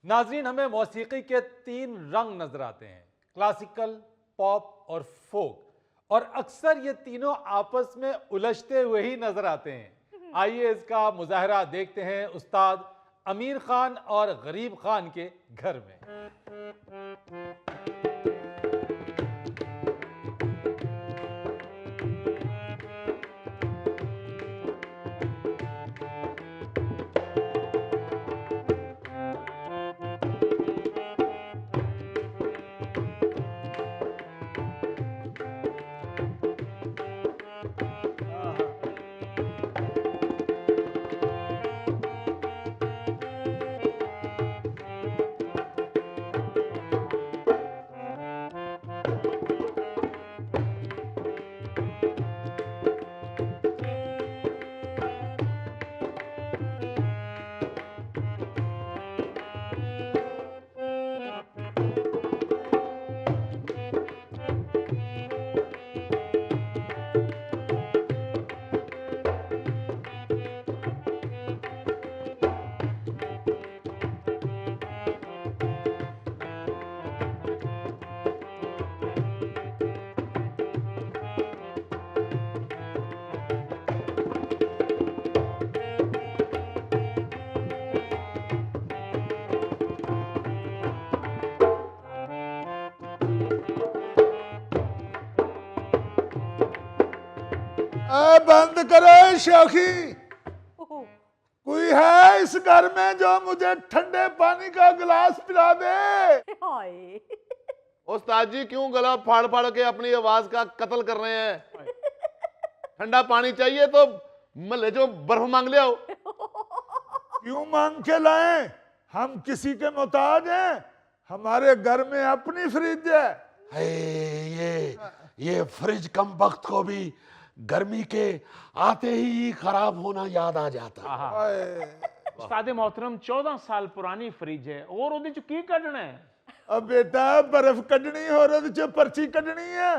नाजरीन, हमें मौसीकी के 3 रंग नजर आते हैं, क्लासिकल, पॉप और फोक। और अक्सर ये तीनों आपस में उलझते हुए ही नजर आते हैं। आइए इसका मुजाहरा देखते हैं उस्ताद अमीर खान और गरीब खान के घर में। बंद करो शौखी। कोई है इस घर में जो मुझे ठंडे पानी का गिलास पिला दे? हाय उस्ताद जी क्यों गला फाड़ फाड़ के अपनी आवाज का कत्ल कर रहे हैं? ठंडा पानी चाहिए तो मल्ले जो बर्फ मांग ले आओ। क्यों मांग के लाए? हम किसी के मोहताज हैं? हमारे घर में अपनी फ्रिज है। ये फ्रिज कम वक्त को भी गर्मी के आते ही खराब होना याद आ जाता। उस्ताद मोहतरम 14 साल पुरानी फ्रिज है और ਉਹਦੇ ਚ ਕੀ ਕੱਢਣਾ ਹੈ? अब बेटा बर्फ कढ़नी हो रही जो पर्ची कढ़नी है।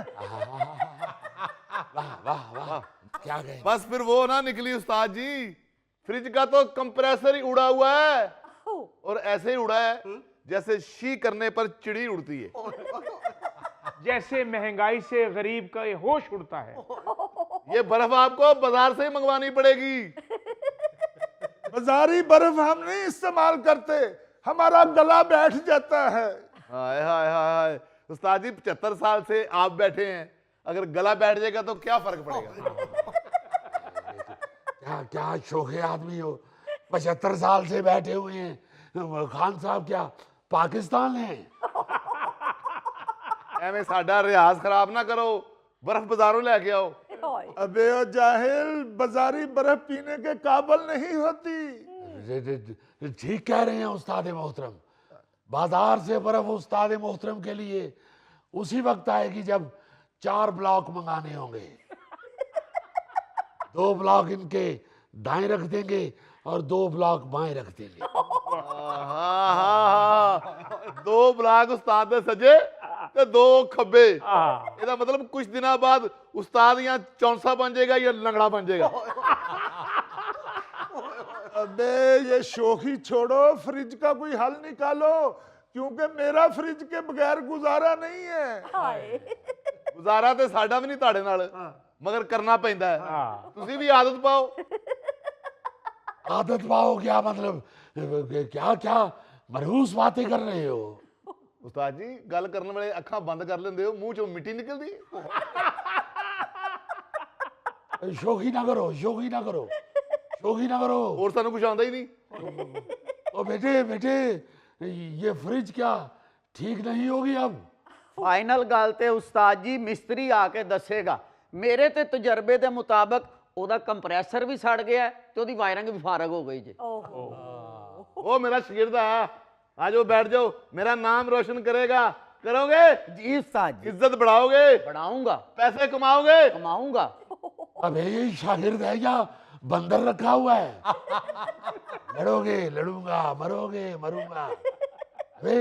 वाह वाह वाह, क्या गए। बस फिर वो ना निकली उस्ताद जी, फ्रिज का तो कंप्रेसर ही उड़ा हुआ है और ऐसे ही उड़ा है जैसे शी करने पर चिड़ी उड़ती है। जैसे महंगाई से गरीब का ये होश उड़ता है। ये बर्फ आपको बाजार से ही मंगवानी पड़ेगी। बाजारी बर्फ हम नहीं इस्तेमाल करते, हमारा गला बैठ जाता है। हाय हाय हाय हाय, उस्ताद जी 75 साल से आप बैठे हैं, अगर गला बैठ जाएगा तो क्या फर्क पड़ेगा? क्या क्या शोखे आदमी हो, 75 साल से बैठे हुए हैं। खान साहब क्या पाकिस्तान है? एवं साडा रियाज खराब ना करो, बर्फ बाजारों लेके आओ। अबे ओ जाहिल, बाजारी बर्फ पीने के काबिल नहीं होती। ठीक कह रहे हैं उस्ताद मोहतरम। बाजार से बर्फ उस्ताद मोहतरम के लिए उसी वक्त आएगी जब 4 ब्लॉक मंगाने होंगे। 2 ब्लॉक इनके दाएं रख देंगे और 2 ब्लॉक बाएं रख देंगे। हाँ, 2 ब्लॉक उस्ताद दे सजे ते 2 खब्बे। ਇਹਦਾ मतलब कुछ दिनों बाद उस्ताद यहाँ चौंसा बन जाएगा या लंगड़ा बन जाएगा। अबे ये शोखी छोड़ो, फ्रिज का कोई हल निकालो, क्योंकि मेरा फ्रिज के बगैर गुजारा नहीं है। गुजारा ते साडा भी नहीं ताड़े नाल, मगर करना पैंदा है। तुसी भी आदत पाओ। आदत पाओ क्या मतलब? क्या क्या मरहूस बातें कर रहे हो? उस्ताद जी गल करने वाले अखां बंद कर लेंदे हो, मुंह चों मिट्टी निकलदी। शोखी ना करो, शोखी ना करो, शोखी ना करो। और सानू कुछ आंदा ही नहीं। ओ बेटे बेटे, ये फ्रिज क्या ठीक नहीं होगी अब? फाइनल गल ते उस्ताद जी मिस्त्री आके दसेगा। मेरे ते तजर्बे के मुताबिक ਉਹਦਾ कंप्रेसर भी सड़ गया तो ਉਹਦੀ वायरिंग भी फारग हो गई जी। ओ मेरा शागिर्द है, आ जाओ बैठ जाओ, मेरा नाम रोशन करेगा। करोगे जी उस्ताद जी, इज्जत बढ़ाओगे, बढ़ाऊंगा, पैसे कमाओगे। कमाऊंगा। अबे ये शागिर्द है या बंदर रखा हुआ है? लड़ोगे लड़ूंगा, मरोगे मरूंगा। अबे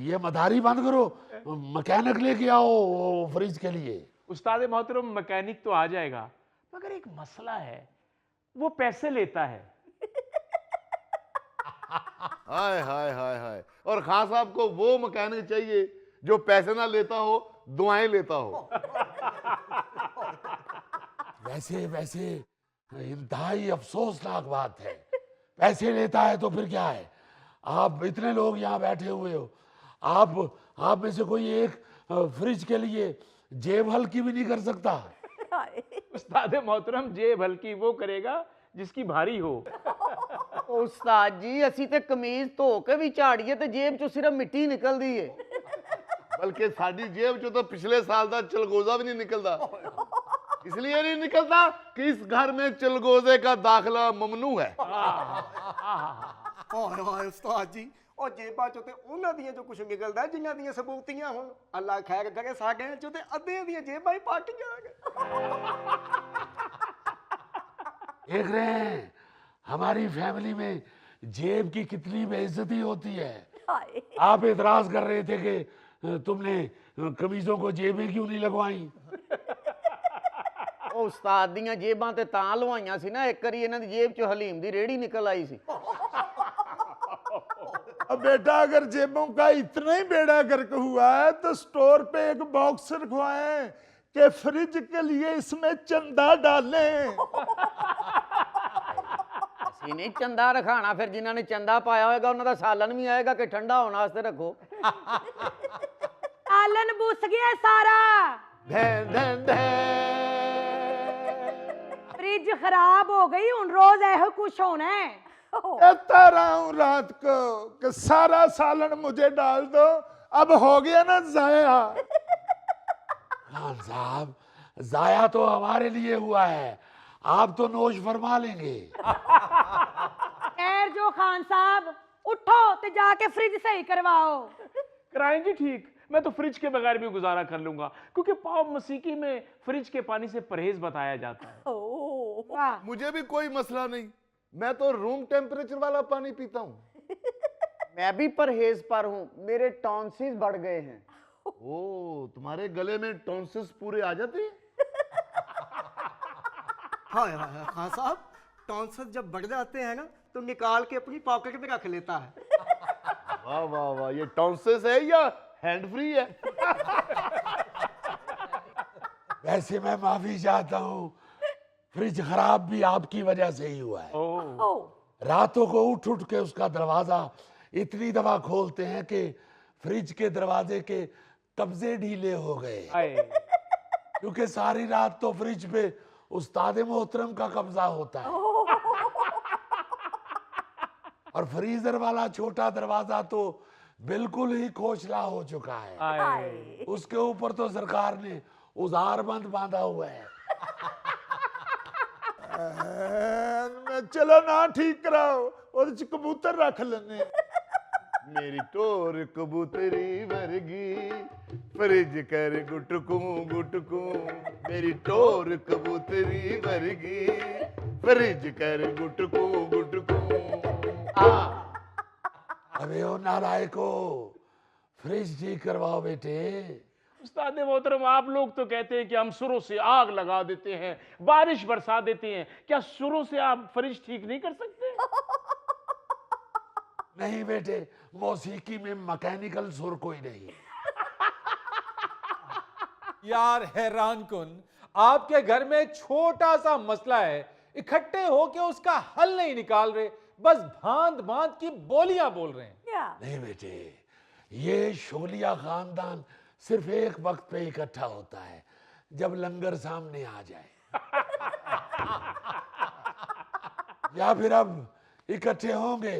ये मदारी बंद करो, मैकेनिक लेके आओ वो फ्रिज के लिए। उस्ताद मोहतरम मैकेनिक तो आ जाएगा, मगर एक मसला है, वो पैसे लेता है। हाय हाय हाय हाय, और खान साहब को वो मैकेनिक चाहिए जो पैसे ना लेता हो, दुआएं लेता हो। वैसे वैसे इंतहाई अफसोसनाक बात है। पैसे लेता है तो फिर क्या है, आप इतने लोग यहाँ बैठे हुए हो, आप में से कोई एक फ्रिज के लिए जेब हल्की भी नहीं कर सकता? उस्ताद मोहतरम जेब हल्की वो करेगा जिसकी भारी हो। उस्ताद जी ਅਸੀਂ ਤੇ ਕਮੀਜ਼ ਧੋ ਕੇ ਵੀ ਝਾੜੀਏ ਤੇ ਜੇਬ ਚੋਂ ਸਿਰਫ ਮਿੱਟੀ ਨਿਕਲਦੀ ਏ। बल्कि साडी जेब चो तो पिछले साल का चलगोजा भी नहीं निकलता। इसलिए नहीं निकलता कि इस घर में चलगोजे का दाखिला ममनू है। ਹਾਏ ਹਾਏ ਉਸਤਾਦ ਜੀ, ਉਹ ਜੇਬਾਂ ਚੋਂ ਤੇ ਉਹਨਾਂ ਦੀਆਂ ਜੋ ਕੁਝ ਨਿਕਲਦਾ ਜਿਨ੍ਹਾਂ ਦੀਆਂ ਸਬੂਤੀਆਂ ਹੋਣ। ਅੱਲਾ ਖੈਰ ਕਰੇ, ਸਾਡੇ ਚੋਂ ਤੇ ਅੱਧੇ ਦੀਆਂ ਜੇਬਾਂ ਹੀ ਪਾਟੀਆਂ। देख रहे हैं हमारी फैमिली में जेब की कितनी बेइज्जती होती है। आप एतराज कर रहे थे कि तुमने कमीजों को जेबें क्यों नहीं लगवाई। ਉਹ ਉਸਤਾਦ ਦੀਆਂ ਜੇਬਾਂ ਤੇ ਤਾਂ ਲਵਾਈਆਂ ਸੀ ਨਾ, ਇੱਕ ਵਾਰੀ ਇਹਨਾਂ ਦੀ ਜੇਬ ਚੋਂ ਹਲੀਮ ਦੀ ਰੇੜੀ ਨਿਕਲ ਆਈ ਸੀ। अब बेटा अगर जेबों का इतना ही बेड़ा गर्क हुआ है तो स्टोर पे एक बॉक्स रखवाएं कि फ्रिज के लिए इसमें चंदा डालें। ਅਸੀਂ ਨਹੀਂ ਚੰਦਾ ਰਖਾਣਾ, ਫਿਰ ਜਿਨ੍ਹਾਂ ਨੇ ਚੰਦਾ ਪਾਇਆ ਹੋਏਗਾ ਉਹਨਾਂ ਦਾ ਸਾਲਨ ਵੀ ਆਏਗਾ ਕਿ ਠੰਡਾ ਹੋਣ ਵਾਸਤੇ ਰੱਖੋ। ਸਾਲਨ ਬੁੱਸ ਗਿਆ ਸਾਰਾ, धैन धैन धैन। फ्रिज खराब हो गई, हुन रोज ऐहो कुछ होना है। कहता रहा हूं रात को कि सारा सालन मुझे डाल दो, अब हो गया ना जाया। खान साहब, जाया तो हमारे लिए हुआ है, आप तो नोश फरमा लेंगे। खैर जो खान साहब, उठो ते जाके फ्रिज सही करवाओ। कराएं जी ठीक, मैं तो फ्रिज के बगैर भी गुजारा कर लूंगा, क्योंकि पाव मसीकी में फ्रिज के पानी से परहेज बताया जाता है। वाह, मुझे भी कोई मसला नहीं, मैं तो रूम टेम्परेचर वाला पानी पीता हूँ। मैं भी परहेज पर हूँ, मेरे टॉन्सिस बढ़ गए हैं। ओ, तुम्हारे गले में टॉन्सिस पूरे आ जाते हैं? हाय हाय हाय, खान साहब टॉन्सिल जब बढ़ जाते हैं ना तो निकाल के अपनी पॉकेट में रख लेता है। वाह वाह वाह, ये टॉन्सिस है या हैंड फ्री है? वैसे मैं माफी चाहता हूँ, फ्रिज खराब भी आपकी वजह से ही हुआ है। रातों को उठ उठ के उसका दरवाजा इतनी दफा खोलते हैं कि फ्रिज के दरवाजे के कब्जे ढीले हो गए, क्योंकि सारी रात तो फ्रिज पे उस्ताद मोहतरम का कब्जा होता है। और फ्रीजर वाला छोटा दरवाजा तो बिल्कुल ही खोखला हो चुका है, उसके ऊपर तो सरकार ने उजार बंद बांधा हुआ है। चलो ना ठीक कराओ, और कबूतर रख लेने। मेरी टोर कबूतरी वर्गी, फ्रिज कर गुटकू गुटकू। मेरी टोर कबूतरी वर्गी, फ्रिज कर गुटकू गुटकू। अबे ओ नालायको, फ्रिज ठीक करवाओ बेटे। उस्ताद मोहतरम, आप लोग तो कहते हैं कि हम सुरों से आग लगा देते हैं, बारिश बरसा देते हैं, क्या सुरों से आप फ्रिज ठीक नहीं कर सकते? नहीं बेटे, मौसीकी में मैकेनिकल सुर कोई नहीं। यार हैरान कुन, आपके घर में छोटा सा मसला है, इकट्ठे होके उसका हल नहीं निकाल रहे, बस भांत भांत की बोलियां बोल रहे हैं। नहीं बेटे, ये शोलिया खानदान सिर्फ एक वक्त पे इकट्ठा होता है, जब लंगर सामने आ जाए। या फिर अब इकट्ठे होंगे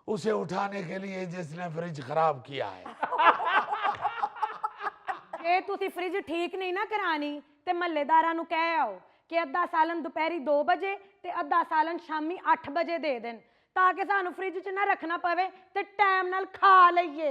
उसे उठाने के लिए जिसने फ्रिज खराब किया है। ਜੇ ਤੁਸੀਂ ਫ੍ਰਿਜ ਠੀਕ ਨਹੀਂ ਨਾ ਕਰਾਣੀ ਤੇ ਮਹੱਲੇਦਾਰਾਂ ਨੂੰ ਕਹਿ ਆਓ ਕਿ ਅੱਧਾ ਸਾਲਨ ਦੁਪਹਿਰੀ 2 ਵਜੇ ਤੇ ਅੱਧਾ ਸਾਲਨ ਸ਼ਾਮੀ 8 ਵਜੇ ਦੇ ਦੇਣ, ਤਾਂ ਕਿ ਸਾਨੂੰ ਫ੍ਰਿਜ 'ਚ ਨਾ ਰੱਖਣਾ ਪਵੇ ਤੇ ਟਾਈਮ ਨਾਲ ਖਾ ਲਈਏ।